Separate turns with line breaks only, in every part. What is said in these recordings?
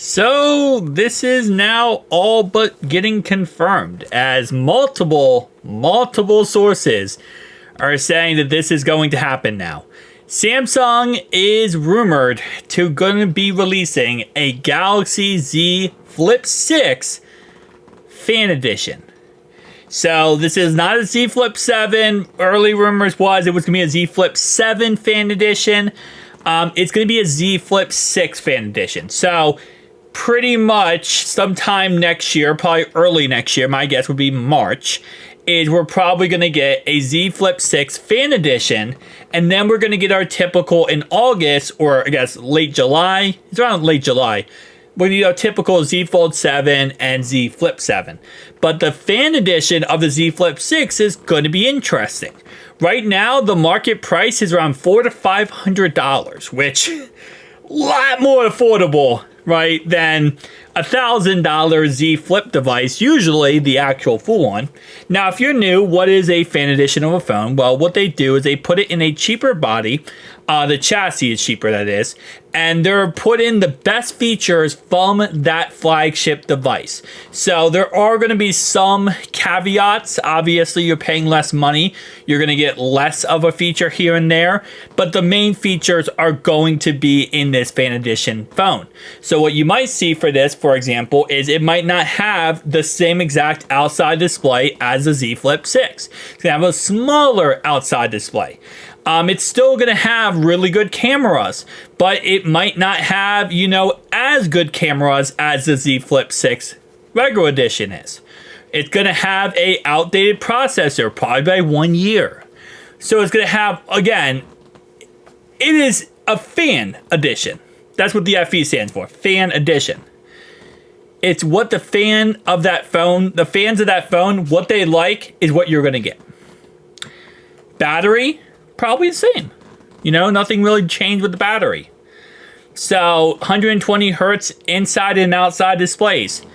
So this is now all but getting confirmed, as multiple sources are saying that this is going to happen now. Samsung is rumored to going to be releasing a Galaxy Z Flip 6 Fan Edition. So this is not a Z Flip 7. Early rumors was it was going to be a Z Flip 7 Fan Edition. It's going to be a Z Flip 6 Fan Edition. So pretty much sometime next year, probably early next year, my guess would be March, is we're probably going to get a Z Flip 6 Fan Edition, and then we're going to get our typical in August, or I guess late July. It's around late July. We're going to get our typical Z Fold 7 and Z Flip 7. But the Fan Edition of the Z Flip 6 is going to be interesting. Right now, the market price is around $400 to $500, which a lot more affordable, right, than $1,000 Z Flip device, usually the actual full one. Now, if you're new, what is a Fan Edition of a phone? Well, what they do is they put it in a cheaper body. The chassis is cheaper, that is. And they're put in the best features from that flagship device. So there are going to be some caveats. Obviously, you're paying less money. You're going to get less of a feature here and there. But the main features are going to be in this Fan Edition phone. So what you might see for this, for example, is it might not have the same exact outside display as the Z Flip 6. It's going to have a smaller outside display. It's still going to have really good cameras, but it might not have, as good cameras as the Z Flip 6 regular edition is. It's going to have a outdated processor, probably by 1 year. So it's going to have, again, it is a Fan Edition. That's what the FE stands for, Fan Edition. It's what the fans of that phone, what they like is what you're going to get. Battery, probably the same. Nothing really changed with the battery. So 120 hertz inside and outside displays.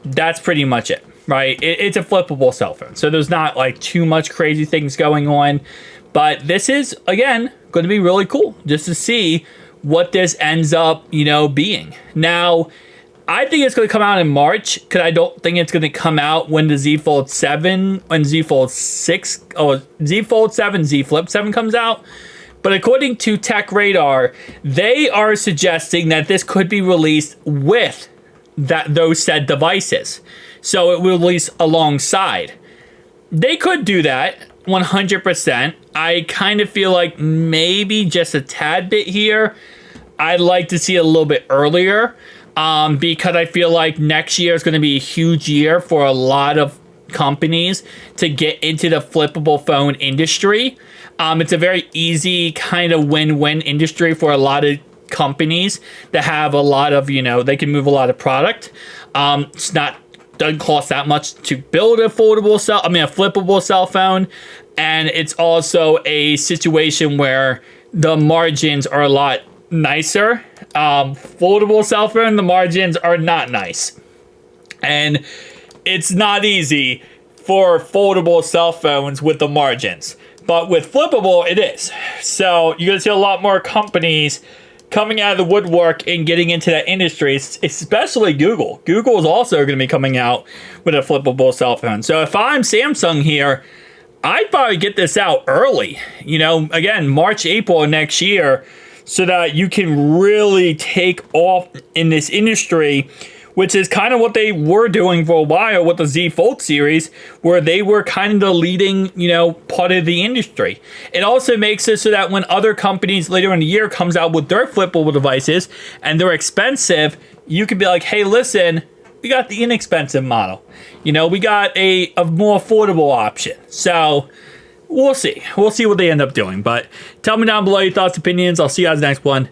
That's pretty much it, right? It's a flippable cell phone. So there's not like too much crazy things going on. But this is, again, going to be really cool just to see what this ends up, being. Now, I think it's going to come out in March, because I don't think it's going to come out when the Z Fold 7 and Z Fold 6, or Z Fold 7, Z Flip 7 comes out. But according to Tech Radar, they are suggesting that this could be released with those said devices. So it will release alongside. They could do that 100%. I kind of feel like maybe just a tad bit here. I'd like to see it a little bit earlier. Because I feel like next year is going to be a huge year for a lot of companies to get into the flippable phone industry. It's a very easy kind of win-win industry for a lot of companies that have a lot of, they can move a lot of product. Doesn't cost that much to build a flippable cell phone. And it's also a situation where the margins are a lot nicer. Foldable cell phone, the margins are not nice, and it's not easy for foldable cell phones with the margins, but with flippable it is. So you're gonna see a lot more companies coming out of the woodwork and getting into that industry, especially Google. Google is also going to be coming out with a flippable cell phone. So if I'm Samsung here, I'd probably get this out early, again, March, April of next year, so that you can really take off in this industry, which is kind of what they were doing for a while with the Z Fold series, where they were kind of the leading, part of the industry. It also makes it so that when other companies later in the year comes out with their flippable devices and they're expensive, you could be like, hey, listen, we got the inexpensive model. We got a more affordable option. So we'll see. We'll see what they end up doing. But tell me down below your thoughts, opinions. I'll see you guys next one.